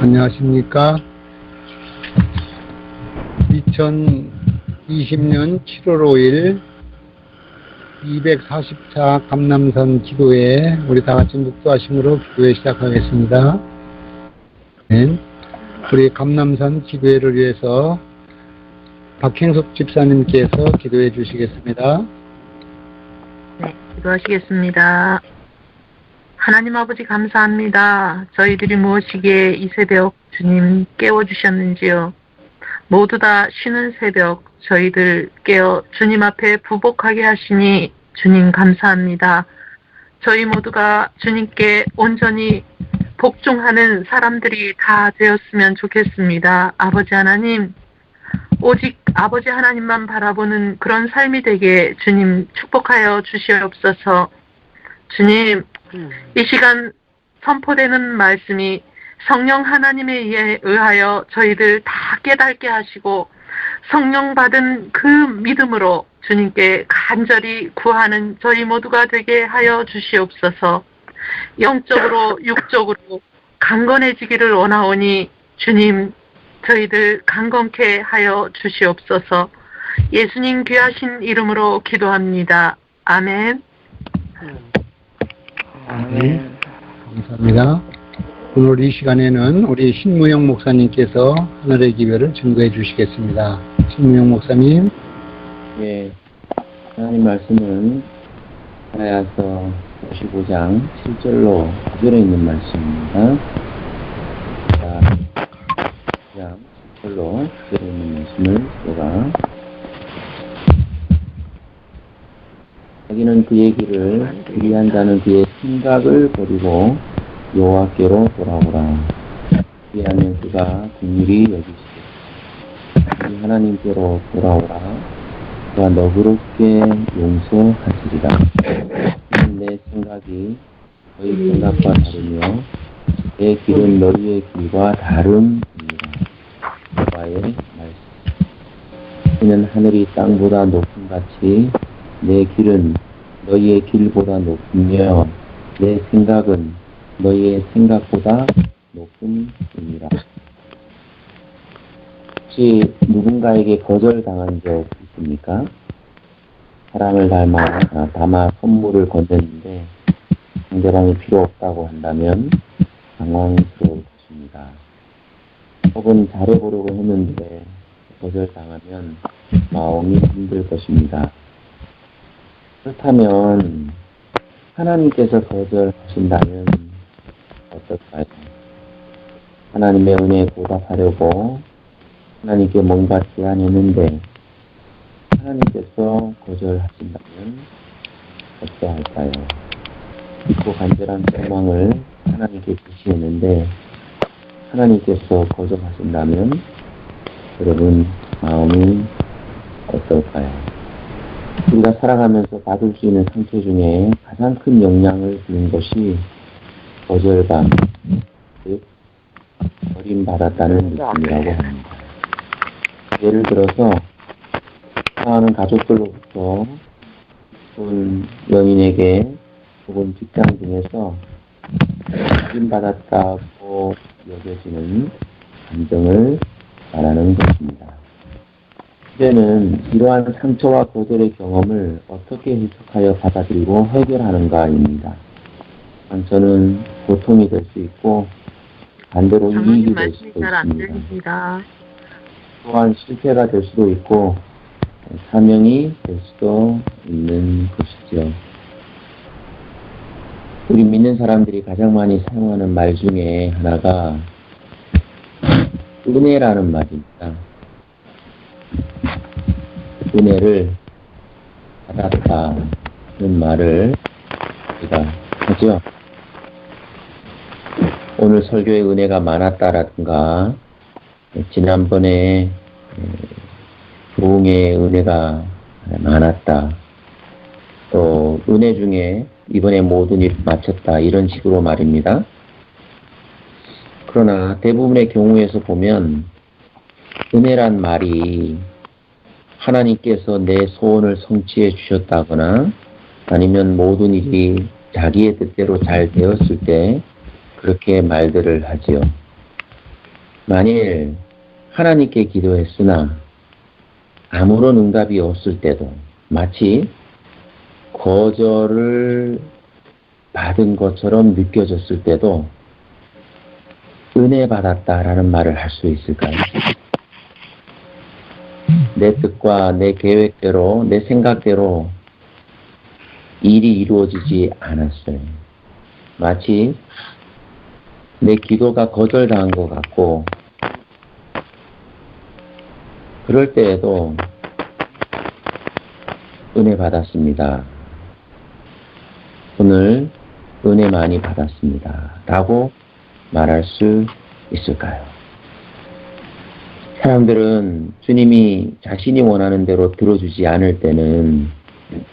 안녕하십니까. 2020년 7월 5일 244 감남산 기도회 우리 다같이 묵도하심으로 기도회 시작하겠습니다. 네. 우리 감남산 기도회를 위해서 박행석 집사님께서 기도해 주시겠습니다. 네, 기도하시겠습니다. 하나님 아버지 감사합니다. 저희들이 무엇이기에 이 새벽 주님 깨워주셨는지요. 모두 다 쉬는 새벽 저희들 깨어 주님 앞에 부복하게 하시니 주님 감사합니다. 저희 모두가 주님께 온전히 복종하는 사람들이 다 되었으면 좋겠습니다. 아버지 하나님, 오직 아버지 하나님만 바라보는 그런 삶이 되게 주님 축복하여 주시옵소서. 주님, 이 시간 선포되는 말씀이 성령 하나님에 의하여 저희들 다 깨닫게 하시고 성령 받은 그 믿음으로 주님께 간절히 구하는 저희 모두가 되게 하여 주시옵소서. 영적으로 육적으로 강건해지기를 원하오니 주님 저희들 강건케 하여 주시옵소서. 예수님 귀하신 이름으로 기도합니다. 아멘. 네, 감사합니다. 오늘 이 시간에는 우리 신무영 목사님께서 하늘의 기별을 증거해 주시겠습니다. 신무영 목사님. 예, 하나님 말씀은 이사야서 55장 7절로 9절에 있는 말씀입니다. 자, 7절로 9절에 있는 말씀을 제가 자기는 그의 길을 그리한 자는 그의 생각을 버리고 여호와께로 돌아오라. 그리하면 그가 긍휼히 여기시되 이 하나님께로 돌아오라. 그가 너그럽게 용서하시리라. 내 생각이 너희 생각과 다르며 내 길은 너희의 길과 다름이니라. 여호와의 말씀. 그는 하늘이 땅보다 높은 같이 내 길은 너희의 길보다 높으며 내 생각은 너희의 생각보다 높음이니라. 혹시 누군가에게 거절당한 적 있습니까? 사랑을 담아 선물을 건넸는데 상대방이 필요 없다고 한다면 당황스러울 것입니다. 혹은 잘해보려고 했는데 거절당하면 마음이 힘들 것입니다. 그렇다면 하나님께서 거절하신다면 어떨까요? 하나님의 은혜에 보답하려고 하나님께 뭔가 제안했는데 하나님께서 거절하신다면 어떠할까요? 깊고 간절한 소망을 하나님께 제시했는데 하나님께서 거절하신다면 여러분 마음이 어떨까요? 우리가 살아가면서 받을 수 있는 상처 중에 가장 큰 영향을 주는 것이 거절감, 즉 버림받았다는 느낌이라고 합니다. 예를 들어서 사랑하는 가족들로부터 혹은 연인에게 혹은 직장 중에서 버림받았다고 여겨지는 감정을 말하는 것입니다. 이제는 이러한 상처와 거절의 경험을 어떻게 해석하여 받아들이고 해결하는가입니다. 상처는 고통이 될 수 있고 반대로 이익이 될 수도 있습니다. 또한 실패가 될 수도 있고 사명이 될 수도 있는 것이죠. 우리 믿는 사람들이 가장 많이 사용하는 말 중에 하나가 은혜라는 말입니다. 은혜를 받았다는 말을 우리가 하죠. 오늘 설교에 은혜가 많았다라든가 지난번에 부흥의 은혜가 많았다. 또 은혜 중에 이번에 모든 일을 마쳤다. 이런 식으로 말입니다. 그러나 대부분의 경우에서 보면 은혜란 말이 하나님께서 내 소원을 성취해 주셨다거나 아니면 모든 일이 자기의 뜻대로 잘 되었을 때 그렇게 말들을 하지요. 만일 하나님께 기도했으나 아무런 응답이 없을 때도 마치 거절을 받은 것처럼 느껴졌을 때도 은혜 받았다라는 말을 할 수 있을까요? 내 뜻과 내 계획대로, 내 생각대로 일이 이루어지지 않았어요. 마치 내 기도가 거절당한 것 같고, 그럴 때에도 은혜 받았습니다. 오늘 은혜 많이 받았습니다. 라고 말할 수 있을까요? 사람들은 주님이 자신이 원하는 대로 들어주지 않을 때는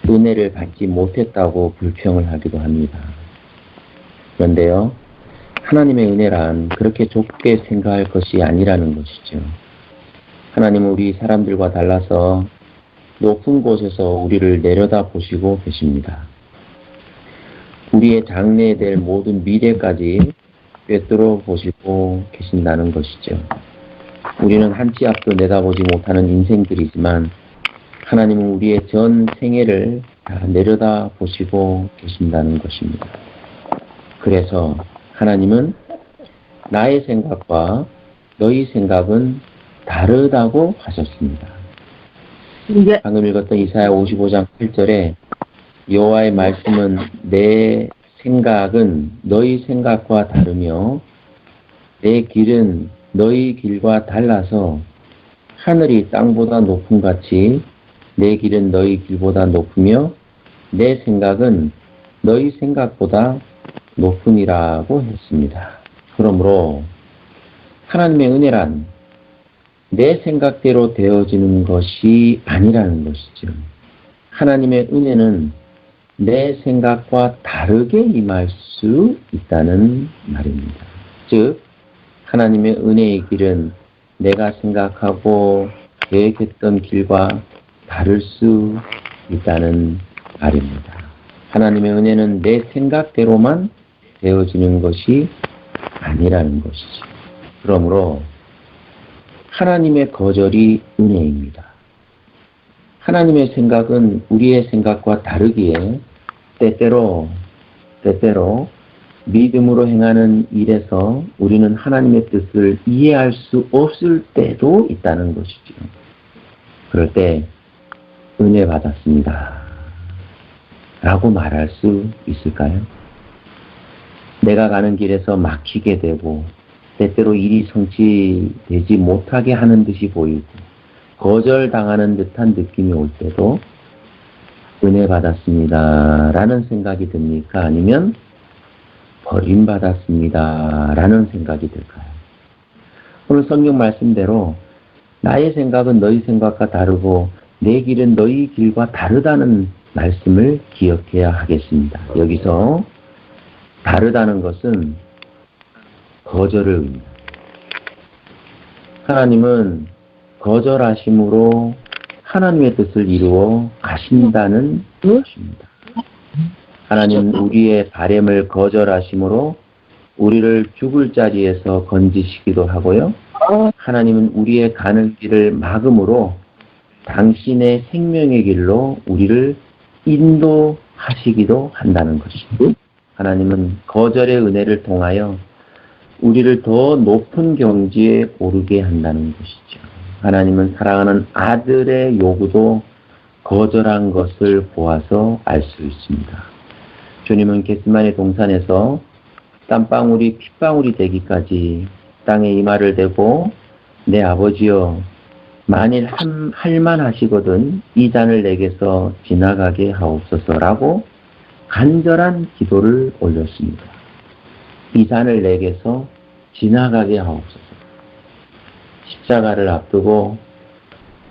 은혜를 받지 못했다고 불평을 하기도 합니다. 그런데요, 하나님의 은혜란 그렇게 좁게 생각할 것이 아니라는 것이죠. 하나님은 우리 사람들과 달라서 높은 곳에서 우리를 내려다 보시고 계십니다. 우리의 장래에 될 모든 미래까지 꿰뚫어 보시고 계신다는 것이죠. 우리는 한 치 앞도 내다보지 못하는 인생들이지만 하나님은 우리의 전 생애를 다 내려다 보시고 계신다는 것입니다. 그래서 하나님은 나의 생각과 너희 생각은 다르다고 하셨습니다. 방금 읽었던 이사야 55장 8절에 여호와의 말씀은 내 생각은 너희 생각과 다르며 내 길은 너희 길과 달라서 하늘이 땅보다 높음 같이 내 길은 너희 길보다 높으며 내 생각은 너희 생각보다 높음이라고 했습니다. 그러므로 하나님의 은혜란 내 생각대로 되어지는 것이 아니라는 것이죠. 하나님의 은혜는 내 생각과 다르게 임할 수 있다는 말입니다. 즉, 하나님의 은혜의 길은 내가 생각하고 계획했던 길과 다를 수 있다는 말입니다. 하나님의 은혜는 내 생각대로만 되어지는 것이 아니라는 것이죠. 그러므로 하나님의 거절이 은혜입니다. 하나님의 생각은 우리의 생각과 다르기에 때때로 믿음으로 행하는 일에서 우리는 하나님의 뜻을 이해할 수 없을 때도 있다는 것이죠. 그럴 때 은혜 받았습니다. 라고 말할 수 있을까요? 내가 가는 길에서 막히게 되고 때때로 일이 성취되지 못하게 하는 듯이 보이고 거절당하는 듯한 느낌이 올 때도 은혜 받았습니다. 라는 생각이 듭니까? 아니면 버림받았습니다. 라는 생각이 들까요? 오늘 성경 말씀대로 나의 생각은 너희 생각과 다르고 내 길은 너희 길과 다르다는 말씀을 기억해야 하겠습니다. 여기서 다르다는 것은 거절을 의미합니다. 하나님은 거절하심으로 하나님의 뜻을 이루어 가신다는 것입니다. 하나님은 우리의 바램을 거절하심으로 우리를 죽을 자리에서 건지시기도 하고요. 하나님은 우리의 가는 길을 막음으로 당신의 생명의 길로 우리를 인도하시기도 한다는 것입니다. 하나님은 거절의 은혜를 통하여 우리를 더 높은 경지에 오르게 한다는 것이죠. 하나님은 사랑하는 아들의 요구도 거절한 것을 보아서 알 수 있습니다. 주님은 겟세마네 동산에서 땀방울이 핏방울이 되기까지 땅에 이마를 대고 내 아버지여 만일 할만하시거든 이 잔을 내게서 지나가게 하옵소서라고 간절한 기도를 올렸습니다. 이 잔을 내게서 지나가게 하옵소서. 십자가를 앞두고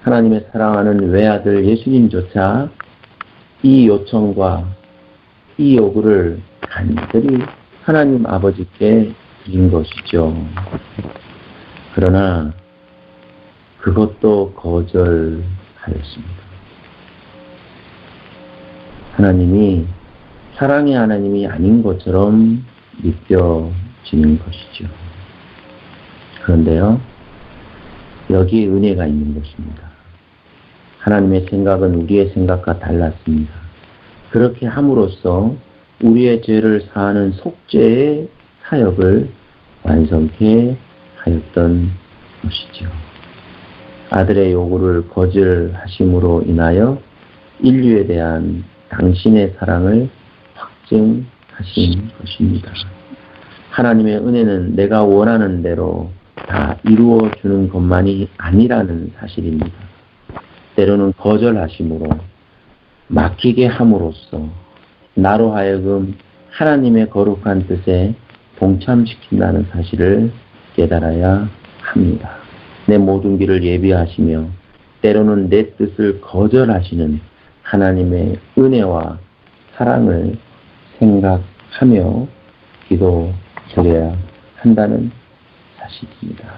하나님의 사랑하는 외아들 예수님조차 이 요청과 이 요구를 간절히 하나님 아버지께 드린 것이죠. 그러나 그것도 거절하였습니다. 하나님이 사랑의 하나님이 아닌 것처럼 느껴지는 것이죠. 그런데요, 여기에 은혜가 있는 것입니다. 하나님의 생각은 우리의 생각과 달랐습니다. 그렇게 함으로써 우리의 죄를 사하는 속죄의 사역을 완성케 하였던 것이죠. 아들의 요구를 거절하심으로 인하여 인류에 대한 당신의 사랑을 확증하신 것입니다. 하나님의 은혜는 내가 원하는 대로 다 이루어주는 것만이 아니라는 사실입니다. 때로는 거절하심으로 막히게 함으로써 나로 하여금 하나님의 거룩한 뜻에 동참시킨다는 사실을 깨달아야 합니다. 내 모든 길을 예비하시며 때로는 내 뜻을 거절하시는 하나님의 은혜와 사랑을 생각하며 기도드려야 한다는 사실입니다.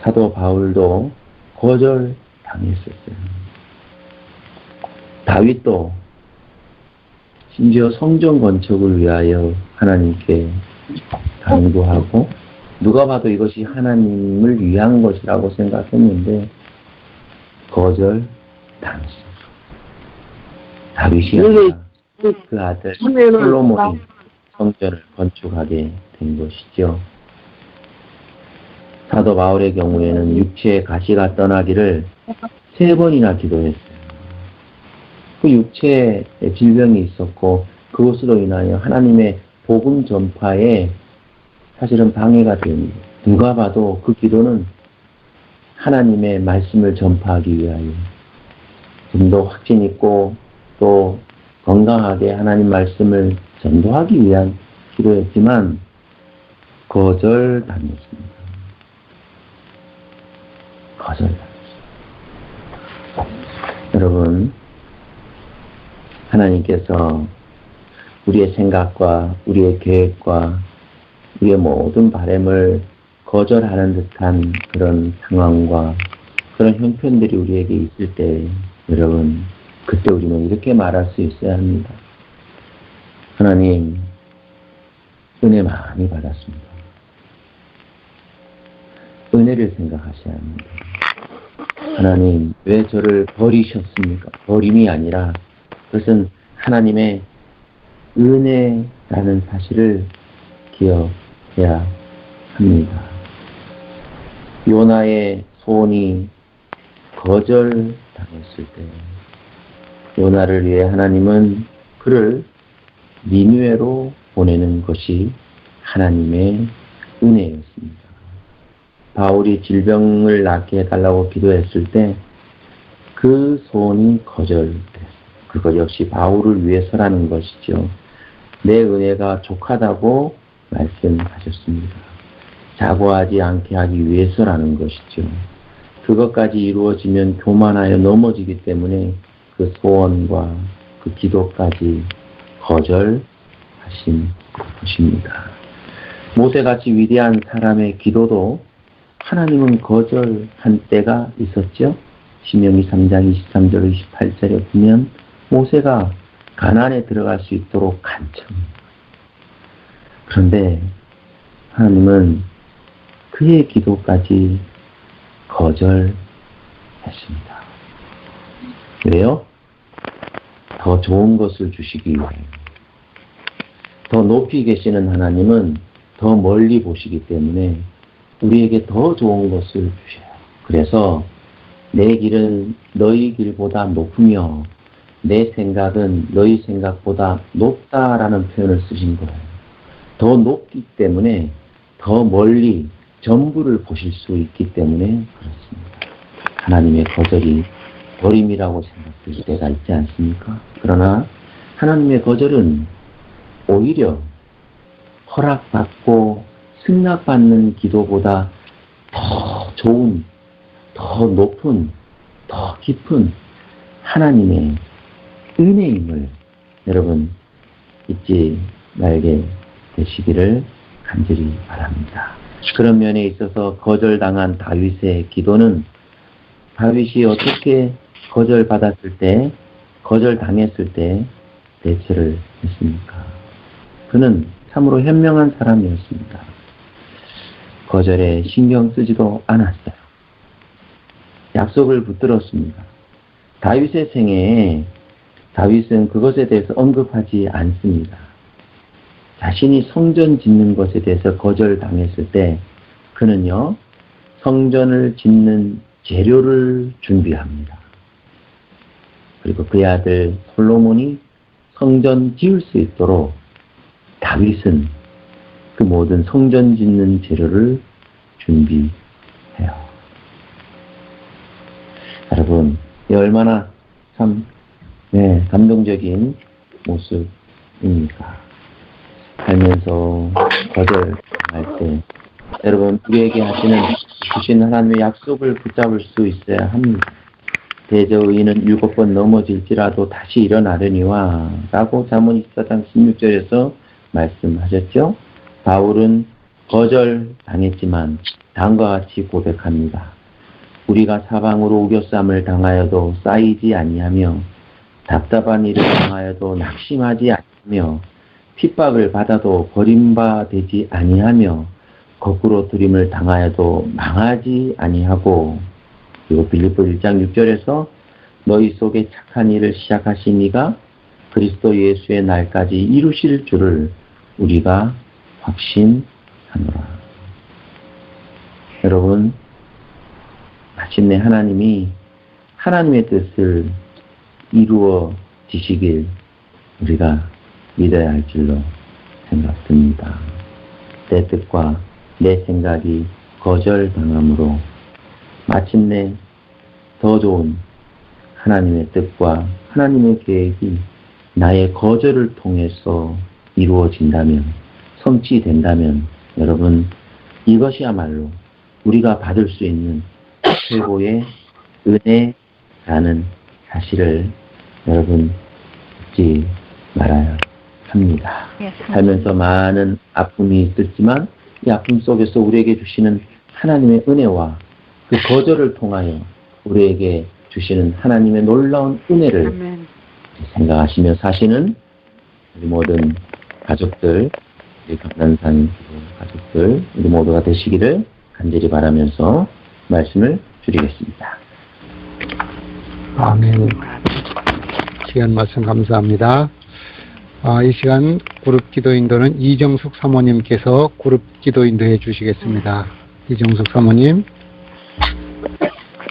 사도 바울도 거절당했었어요. 다윗도 심지어 성전 건축을 위하여 하나님께 당부하고 누가 봐도 이것이 하나님을 위한 것이라고 생각했는데 거절당했습니다. 다윗이 아니라 그 아들 솔로몬이 성전을 건축하게 된 것이죠. 사도 바울의 경우에는 육체의 가시가 떠나기를 3번이나 기도했어요. 그 육체에 질병이 있었고 그것으로 인하여 하나님의 복음 전파에 사실은 방해가 됩니다. 누가 봐도 그 기도는 하나님의 말씀을 전파하기 위하여 좀 더 확신 있고 또 건강하게 하나님 말씀을 전도하기 위한 기도였지만 거절당했습니다. 거절당했습니다. 여러분, 하나님께서 우리의 생각과 우리의 계획과 우리의 모든 바람을 거절하는 듯한 그런 상황과 그런 형편들이 우리에게 있을 때 여러분, 그때 우리는 이렇게 말할 수 있어야 합니다. 하나님, 은혜 많이 받았습니다. 은혜를 생각하셔야 합니다. 하나님, 왜 저를 버리셨습니까? 버림이 아니라 그것은 하나님의 은혜라는 사실을 기억해야 합니다. 요나의 소원이 거절당했을 때 요나를 위해 하나님은 그를 니느웨로 보내는 것이 하나님의 은혜였습니다. 바울이 질병을 낫게 해달라고 기도했을 때 그 소원이 거절됐습니다. 그것 역시 바울을 위해서라는 것이죠. 내 은혜가 족하다고 말씀하셨습니다. 자고하지 않게 하기 위해서라는 것이죠. 그것까지 이루어지면 교만하여 넘어지기 때문에 그 소원과 그 기도까지 거절하신 것입니다. 모세같이 위대한 사람의 기도도 하나님은 거절한 때가 있었죠. 신명기 3장 23절 28절에 보면 모세가 가나안에 들어갈 수 있도록 간청합니다. 그런데 하나님은 그의 기도까지 거절했습니다. 왜요? 더 좋은 것을 주시기 위해. 더 높이 계시는 하나님은 더 멀리 보시기 때문에 우리에게 더 좋은 것을 주셔요. 그래서 내 길은 너희 길보다 높으며 내 생각은 너희 생각보다 높다라는 표현을 쓰신 거예요. 더 높기 때문에 더 멀리 전부를 보실 수 있기 때문에 그렇습니다. 하나님의 거절이 버림이라고 생각될 때가 있지 않습니까? 그러나 하나님의 거절은 오히려 허락받고 승낙받는 기도보다 더 좋은, 더 높은, 더 깊은 하나님의 은혜임을 여러분 잊지 말게 되시기를 간절히 바랍니다. 그런 면에 있어서 거절당한 다윗의 기도는 다윗이 어떻게 거절받았을 때, 거절당했을 때 대처를 했습니까? 그는 참으로 현명한 사람이었습니다. 거절에 신경 쓰지도 않았어요. 약속을 붙들었습니다. 다윗의 생애에 다윗은 그것에 대해서 언급하지 않습니다. 자신이 성전 짓는 것에 대해서 거절당했을 때 그는요, 성전을 짓는 재료를 준비합니다. 그리고 그의 아들 솔로몬이 성전 지을 수 있도록 다윗은 그 모든 성전 짓는 재료를 준비해요. 여러분, 이 얼마나 참 감동적인 모습입니까? 살면서 거절할 때 여러분, 우리에게 주신 하나님의 약속을 붙잡을 수 있어야 합니다. 대저의인은 7번 넘어질지라도 다시 일어나려니와 라고 잠언 24장 16절에서 말씀하셨죠. 바울은 거절당했지만 다음과 같이 고백합니다. 우리가 사방으로 우겨쌈을 당하여도 쌓이지 아니하며 답답한 일을 당하여도 낙심하지 아니하며 핍박을 받아도 버림받지 아니하며 거꾸로 들임을 당하여도 망하지 아니하고, 그리고 빌립보 1장 6절에서 너희 속에 착한 일을 시작하신 이가 그리스도 예수의 날까지 이루실 줄을 우리가 확신하노라. 여러분, 마침내 하나님이 하나님의 뜻을 이루어지시길 우리가 믿어야 할 줄로 생각됩니다. 내 뜻과 내 생각이 거절당함으로 마침내 더 좋은 하나님의 뜻과 하나님의 계획이 나의 거절을 통해서 이루어진다면, 성취된다면 여러분, 이것이야말로 우리가 받을 수 있는 최고의 은혜라는 사실을 여러분 잊지 말아야 합니다. 살면서 많은 아픔이 있었지만 이 아픔 속에서 우리에게 주시는 하나님의 은혜와 그 거절을 통하여 우리에게 주시는 하나님의 놀라운 은혜를 생각하시며 사시는 우리 모든 가족들, 우리 감난산 가족들, 우리 모두가 되시기를 간절히 바라면서 말씀을 드리겠습니다. 아멘. 시간 말씀 감사합니다. 이 시간 그룹 기도 인도는 이정숙 사모님께서 그룹 기도 인도해 주시겠습니다. 이정숙 사모님.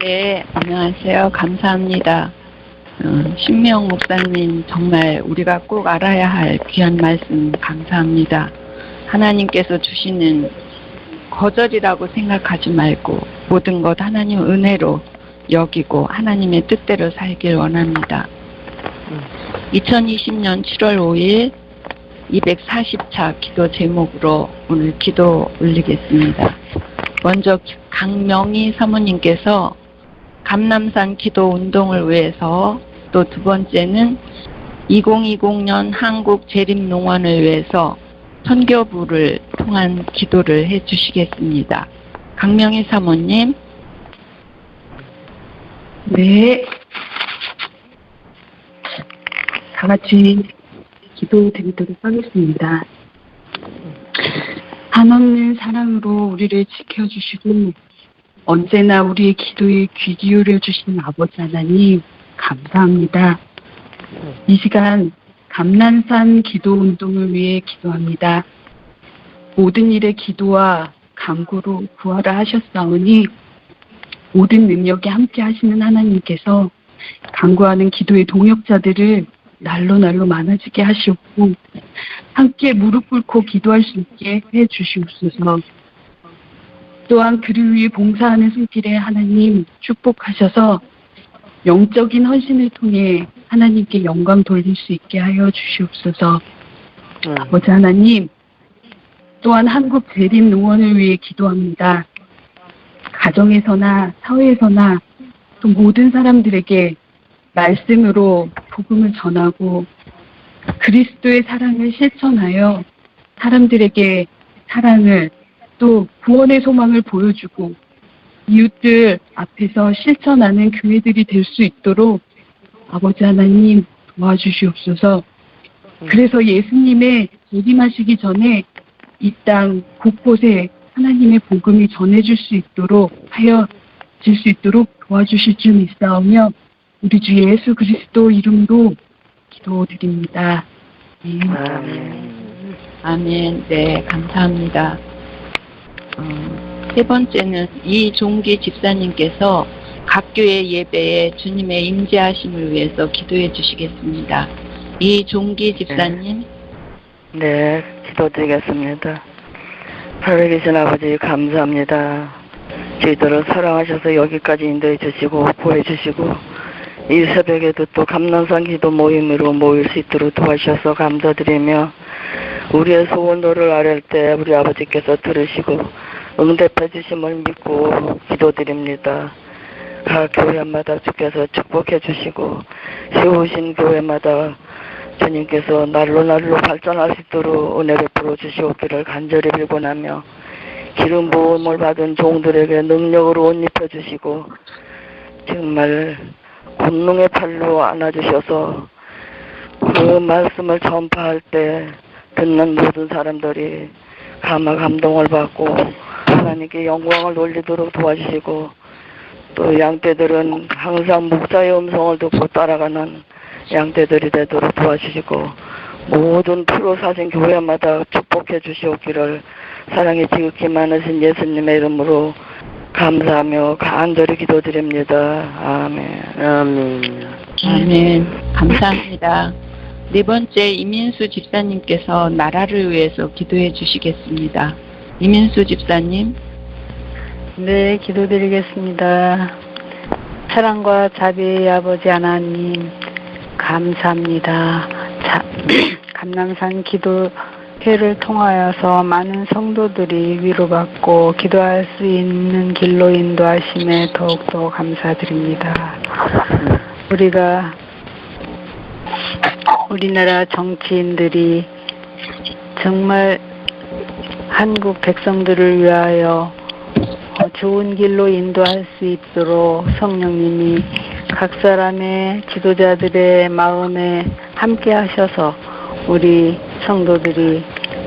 네, 안녕하세요. 감사합니다. 신명 목사님, 정말 우리가 꼭 알아야 할 귀한 말씀 감사합니다. 하나님께서 주시는 거절이라고 생각하지 말고 모든 것 하나님 은혜로 여기고 하나님의 뜻대로 살길 원합니다. 2020년 7월 5일 240차 기도 제목으로 오늘 기도 올리겠습니다. 먼저 강명희 사모님께서 감남산 기도 운동을 위해서, 또 두 번째는 2020년 한국 재림농원을 위해서 선교부를 통한 기도를 해주시겠습니다. 강명희 사모님. 네. 다 같이 기도 드리도록 하겠습니다. 한없는 사랑으로 우리를 지켜주시고 언제나 우리의 기도에 귀 기울여 주시는 아버지 하나님, 감사합니다. 이 시간 감난산 기도 운동을 위해 기도합니다. 모든 일의 기도와 간구로 구하라 하셨사오니 모든 능력에 함께 하시는 하나님께서 간구하는 기도의 동역자들을 날로 많아지게 하시옵고 함께 무릎 꿇고 기도할 수 있게 해주시옵소서. 또한 그를 위해 봉사하는 손길에 하나님 축복하셔서 영적인 헌신을 통해 하나님께 영광 돌릴 수 있게 하여 주시옵소서. 아버지 하나님, 또한 한국 재림 농원을 위해 기도합니다. 가정에서나 사회에서나 또 모든 사람들에게 말씀으로 복음을 전하고 그리스도의 사랑을 실천하여 사람들에게 사랑을, 또 구원의 소망을 보여주고 이웃들 앞에서 실천하는 교회들이 될 수 있도록 아버지 하나님 도와주시옵소서. 그래서 예수님의 재림하시기 전에 이 땅 곳곳에 하나님의 복음이 전해질 수 있도록 도와주실 줄 믿사오며 우리 주 예수 그리스도 이름으로 기도드립니다. 아멘. 네, 감사합니다. 세 번째는 이종기 집사님께서 각 교회 예배에 주님의 임재하심을 위해서 기도해 주시겠습니다. 이종기 집사님. 네, 기도드리겠습니다. 하늘에 계신 아버지 감사합니다. 저희들을 사랑하셔서 여기까지 인도해 주시고 보혜 주시고 이 새벽에도 또 감난산 기도 모임으로 모일 수 있도록 도와주셔서 감사드리며 우리의 소원들을 아뢰 때 우리 아버지께서 들으시고 응답해 주심을 믿고 기도드립니다. 각 교회마다 주께서 축복해 주시고 세우신 교회마다 주님께서 날로 발전할 수 있도록 은혜 베풀어 주시옵기를 간절히 빌고나며 기름 부음을 받은 종들에게 능력으로 옷 입혀 주시고 정말 권능의 팔로 안아주셔서 그 말씀을 전파할 때 듣는 모든 사람들이 감동을 받고 하나님께 영광을 돌리도록 도와주시고 또 양떼들은 항상 목자의 음성을 듣고 따라가는 양떼들이 되도록 도와주시고 모든 피로 사신 교회마다 축복해 주시옵기를 사랑이 지극히 많으신 예수님의 이름으로 감사하며 간절히 기도드립니다. 아멘. 아멘. 감사합니다. 네 번째 이민수 집사님께서 나라를 위해서 기도해 주시겠습니다. 이민수 집사님. 네, 기도드리겠습니다. 사랑과 자비의 아버지 하나님 감사합니다. 감남산 기도회를 통하여서 많은 성도들이 위로받고 기도할 수 있는 길로 인도하심에 더욱더 감사드립니다. 우리나라 정치인들이 정말 한국 백성들을 위하여 좋은 길로 인도할 수 있도록 성령님이 각 사람의 지도자들의 마음에 함께 하셔서 우리 성도들이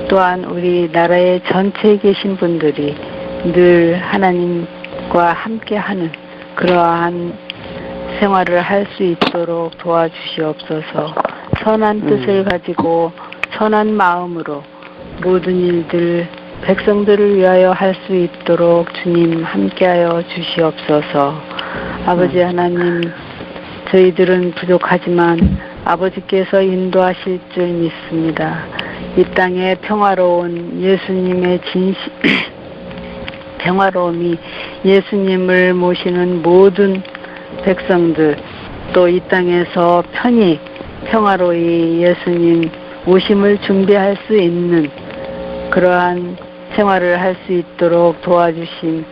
또한 우리 나라의 전체에 계신 분들이 늘 하나님과 함께하는 그러한 생활을 할 수 있도록 도와주시옵소서. 선한 뜻을 가지고 선한 마음으로 모든 일들 백성들을 위하여 할 수 있도록 주님 함께하여 주시옵소서. 아버지 하나님, 저희들은 부족하지만 아버지께서 인도하실 줄 믿습니다. 이 땅에 평화로운 예수님의 평화로움이 예수님을 모시는 모든 백성들, 또 이 땅에서 편히 평화로이 예수님 오심을 준비할 수 있는 그러한 생활을 할 수 있도록 도와주심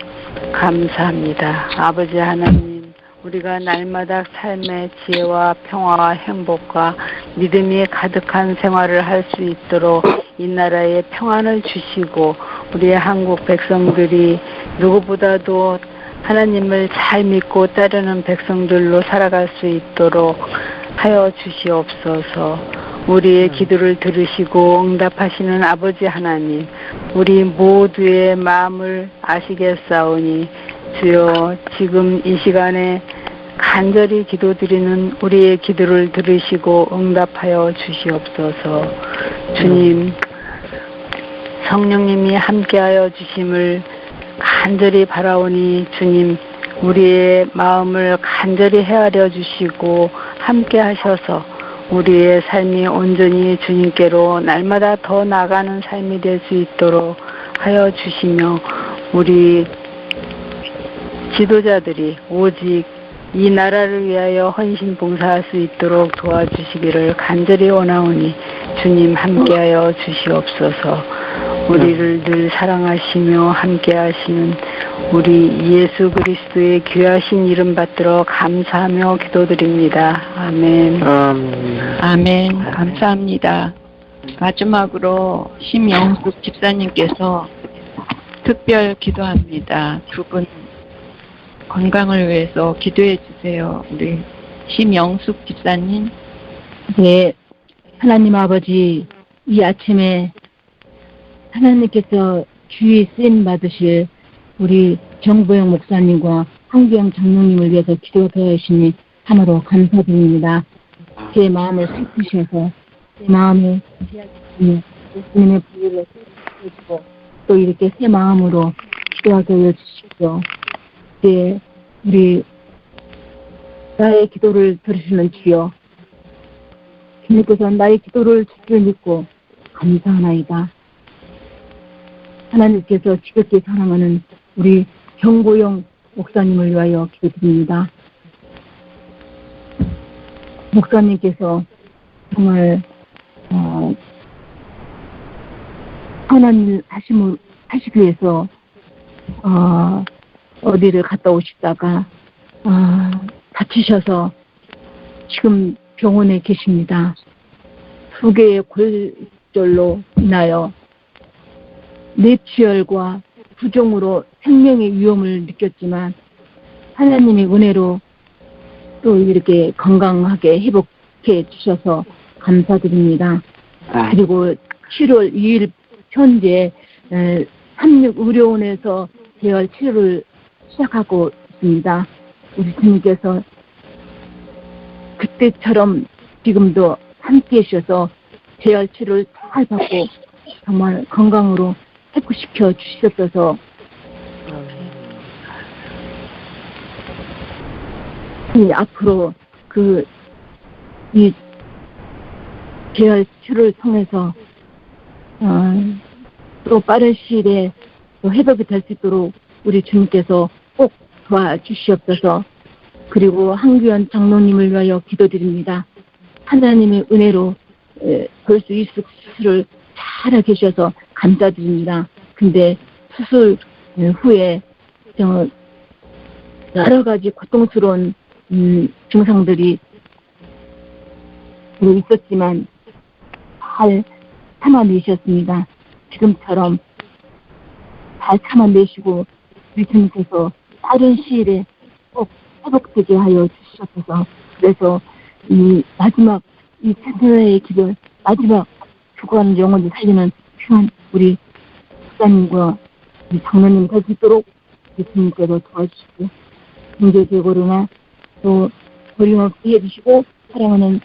감사합니다. 아버지 하나님, 우리가 날마다 삶의 지혜와 평화와 행복과 믿음이 가득한 생활을 할 수 있도록 이 나라에 평안을 주시고 우리의 한국 백성들이 누구보다도 하나님을 잘 믿고 따르는 백성들로 살아갈 수 있도록 하여 주시옵소서. 우리의 기도를 들으시고 응답하시는 아버지 하나님, 우리 모두의 마음을 아시겠사오니 주여 지금 이 시간에 간절히 기도드리는 우리의 기도를 들으시고 응답하여 주시옵소서. 주님, 성령님이 함께하여 주심을 간절히 바라오니 주님, 우리의 마음을 간절히 헤아려 주시고 함께 하셔서 우리의 삶이 온전히 주님께로 날마다 더 나아가는 삶이 될 수 있도록 하여 주시며 우리 지도자들이 오직 이 나라를 위하여 헌신 봉사할 수 있도록 도와주시기를 간절히 원하오니 주님 함께하여 주시옵소서. 우리를 늘 사랑하시며 함께하시는 우리 예수 그리스도의 귀하신 이름 받들어 감사하며 기도드립니다. 아멘. 아멘. 감사합니다. 마지막으로 심영숙 집사님께서 특별 기도합니다. 두 분 건강을 위해서 기도해 주세요. 우리 심영숙 집사님. 네, 하나님 아버지, 이 아침에 하나님께서 주의 쓰임 받으실 우리 정보영 목사님과 황교영 장로님을 위해서 기도하여 주시니 참으로 감사드립니다. 제 마음을 살피셔서 제 마음에 예수님의 부유를 해주시고 또 이렇게 새 마음으로 기도하게 하여 주십시오. 이제 우리 나의 기도를 들으시는 주여, 주님께서 나의 기도를 주를 믿고 감사하나이다. 하나님께서 지극히 사랑하는 우리 정보영 목사님을 위하여 기도드립니다. 목사님께서 정말 선한 일 하시기 위해서 어디를 갔다 오시다가 다치셔서 지금 병원에 계십니다. 2개의 골절로 인하여 뇌출혈과 부종으로 생명의 위험을 느꼈지만 하나님의 은혜로 또 이렇게 건강하게 회복해 주셔서 감사드립니다. 그리고 7월 2일 현재 36의료원에서 재활 치료를 시작하고 있습니다. 우리 주님께서 그때처럼 지금도 함께 해주셔서 재활 치료를 잘 받고 정말 건강으로 회복시켜 주셨어서 앞으로 이 재활 치료를 통해서 또 빠른 시일에 또 회복이 될 수 있도록 우리 주님께서 꼭 도와주시옵소서. 그리고 황규현 장로님을 위하여 기도드립니다. 하나님의 은혜로 볼 수 있을 수술을 잘하게 해주셔서 감사드립니다. 근데 수술 후에 여러 가지 고통스러운 증상들이 있었지만 잘 참아내셨습니다. 지금처럼 잘 참아내시고 우리 주님께서 빠른 시일에 꼭 회복되게 하여 주시옵소서. 그래서 이 마지막 이 세대의 길을 마지막 죽어가는 영혼을 살리는 귀한 우리 목사님과 우리 장로님 될 수 있도록 예수님께서 도와주시고 경제적으로나 또 어림없게 해주시고 사랑하는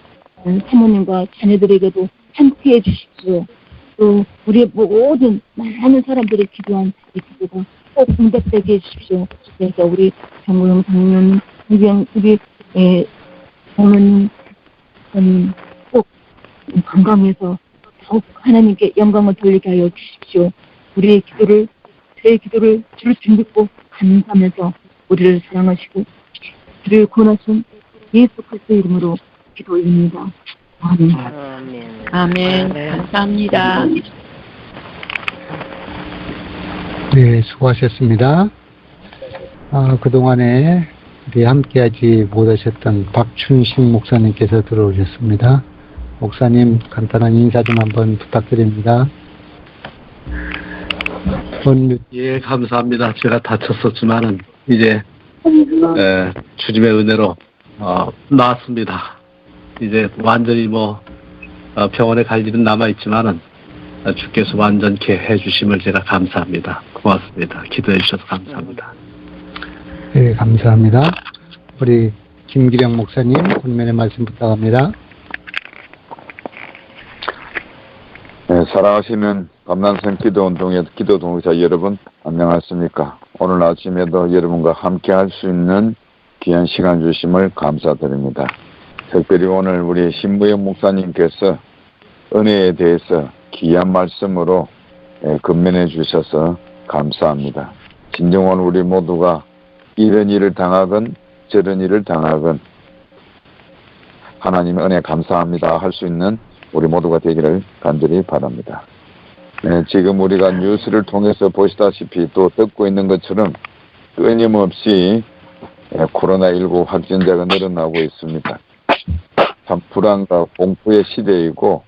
사모님과 자녀들에게도 함께 해주십시오. 또 우리의 모든 많은 사람들이 기도한 이 기도가 꼭 응답되게 해주십시오. 그래서 우리 정우영 장로님, 우리 어머님 꼭 건강해서 더욱 하나님께 영광을 돌리게 하여 주십시오. 우리의 기도를, 제 기도를 주를 믿고 감사하면서 우리를 사랑하시고 우리를 구원하신 예수 그리스도 이름으로 기도 올립니다. 아멘. 아멘. 감사합니다. 네, 수고하셨습니다. 그동안에 우리 함께하지 못하셨던 박춘식 목사님께서 들어오셨습니다. 목사님, 간단한 인사 좀 한번 부탁드립니다. 예, 감사합니다. 제가 다쳤었지만은 이제 주님의 은혜로 나았습니다. 이제 완전히 병원에 갈 일은 남아 있지만은 주께서 완전케 해주심을 제가 감사합니다. 고맙습니다. 기도해 주셔서 감사합니다. 네, 감사합니다. 우리 김기령 목사님, 권면의 말씀 부탁합니다. 네, 사랑하시는 감난성 기도운동의 기도 동역자 여러분, 안녕하십니까? 오늘 아침에도 여러분과 함께 할 수 있는 귀한 시간 주심을 감사드립니다. 특별히 오늘 우리 신무영 목사님께서 은혜에 대해서 귀한 말씀으로 건면해 주셔서 감사합니다. 진정한 우리 모두가 이런 일을 당하건 저런 일을 당하건 하나님의 은혜 감사합니다 할 수 있는 우리 모두가 되기를 간절히 바랍니다. 네, 지금 우리가 뉴스를 통해서 보시다시피 또 듣고 있는 것처럼 끊임없이 코로나19 확진자가 늘어나고 있습니다. 참 불안과 공포의 시대이고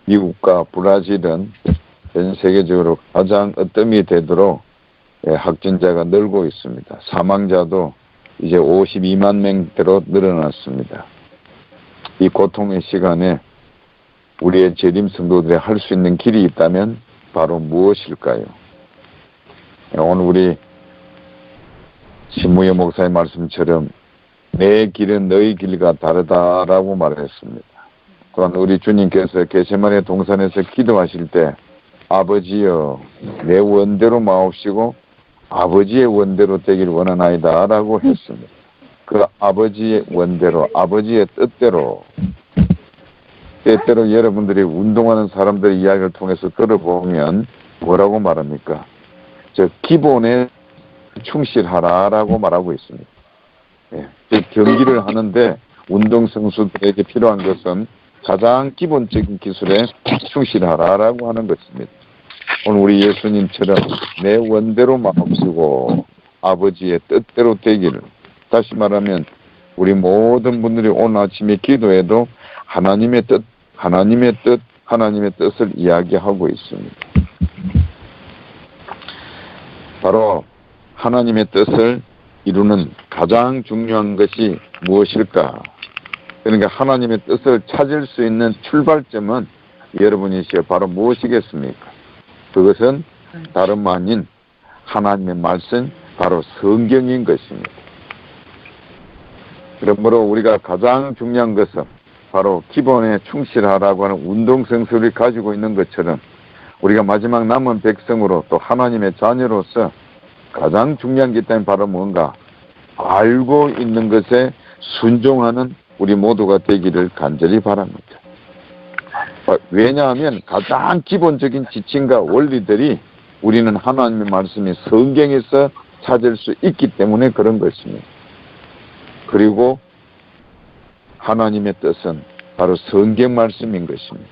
미국과 브라질은 전 세계적으로 가장 으뜸이 되도록 확진자가 늘고 있습니다. 사망자도 이제 52만 명대로 늘어났습니다. 이 고통의 시간에 우리의 재림 성도들이 할 수 있는 길이 있다면 바로 무엇일까요? 오늘 우리 신무여 목사의 말씀처럼 내 길은 너희 길과 다르다라고 말했습니다. 또한 우리 주님께서 겟세마네 동산에서 기도하실 때 아버지여 내 원대로 마옵시고 아버지의 원대로 되길 원하나이다 라고 했습니다. 그 아버지의 원대로, 아버지의 뜻대로, 때때로 여러분들이 운동하는 사람들의 이야기를 통해서 들어보면 뭐라고 말합니까? 기본에 충실하라라고 말하고 있습니다. 예, 경기를 하는데 운동선수들에게 필요한 것은 가장 기본적인 기술에 충실하라라고 하는 것입니다. 오늘 우리 예수님처럼 내 원대로 마음쓰고 아버지의 뜻대로 되기를, 다시 말하면 우리 모든 분들이 오늘 아침에 기도해도 하나님의 뜻을 이야기하고 있습니다. 바로 하나님의 뜻을 이루는 가장 중요한 것이 무엇일까? 그러니까 하나님의 뜻을 찾을 수 있는 출발점은 여러분이시여 바로 무엇이겠습니까? 그것은 다름 아닌 하나님의 말씀, 바로 성경인 것입니다. 그러므로 우리가 가장 중요한 것은 바로 기본에 충실하라고 하는 운동성수를 가지고 있는 것처럼 우리가 마지막 남은 백성으로 또 하나님의 자녀로서 가장 중요한 게 있다면 바로 뭔가 알고 있는 것에 순종하는 우리 모두가 되기를 간절히 바랍니다. 왜냐하면 가장 기본적인 지침과 원리들이 우리는 하나님의 말씀이 성경에서 찾을 수 있기 때문에 그런 것입니다. 그리고 하나님의 뜻은 바로 성경 말씀인 것입니다.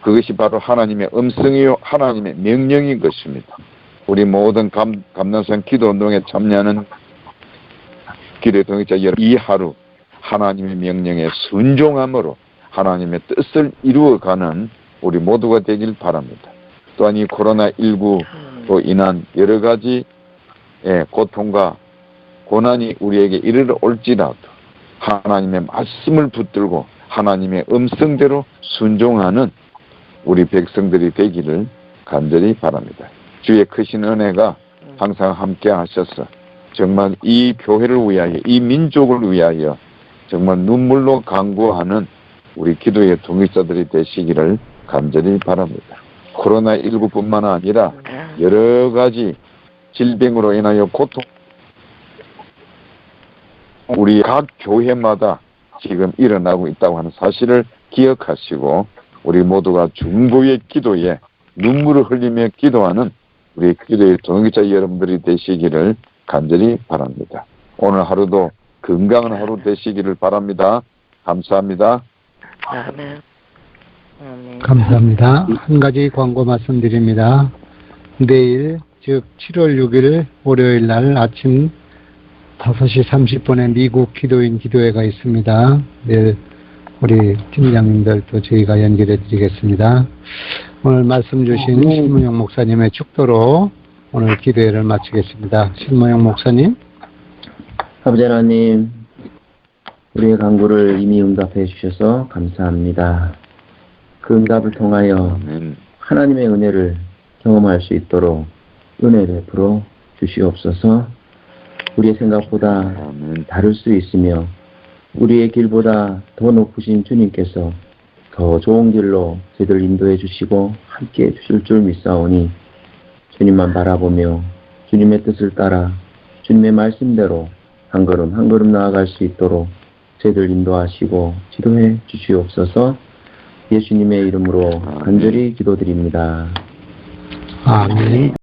그것이 바로 하나님의 음성이요 하나님의 명령인 것입니다. 우리 모든 감난산 기도운동에 참여하는 기도의 동역자 여러분, 이 하루 하나님의 명령에 순종함으로 하나님의 뜻을 이루어가는 우리 모두가 되길 바랍니다. 또한 이 코로나19로 인한 여러 가지 고통과 고난이 우리에게 이르러 올지라도 하나님의 말씀을 붙들고 하나님의 음성대로 순종하는 우리 백성들이 되기를 간절히 바랍니다. 주의 크신 은혜가 항상 함께 하셔서 정말 이 교회를 위하여, 이 민족을 위하여 정말 눈물로 간구하는 우리 기도의 동역자들이 되시기를 간절히 바랍니다. 코로나19뿐만 아니라 여러 가지 질병으로 인하여 고통, 우리 각 교회마다 지금 일어나고 있다고 하는 사실을 기억하시고 우리 모두가 중보의 기도에 눈물을 흘리며 기도하는 우리 기도의 동역자 여러분들이 되시기를 간절히 바랍니다. 오늘 하루도 건강한 하루 되시기를 바랍니다. 감사합니다. 아멘. 감사합니다. 한 가지 광고 말씀드립니다. 내일 즉 7월 6일 월요일 날 아침 5시 30분에 미국 기도인 기도회가 있습니다. 내일 우리 팀장님들도 저희가 연결해 드리겠습니다. 오늘 말씀 주신 신무영 목사님의 축도로 오늘 기도회를 마치겠습니다. 신무영 목사님. 아버지 하나님, 우리의 간구를 이미 응답해 주셔서 감사합니다. 그 응답을 통하여 하나님의 은혜를 경험할 수 있도록 은혜를 베풀어 주시옵소서. 우리의 생각보다 다를 수 있으며 우리의 길보다 더 높으신 주님께서 더 좋은 길로 저희들 인도해 주시고 함께 해 주실 줄 믿사오니 주님만 바라보며 주님의 뜻을 따라 주님의 말씀대로 한 걸음 한 걸음 나아갈 수 있도록 저희들 인도하시고 지도해 주시옵소서. 예수님의 이름으로 간절히 기도드립니다. 아멘.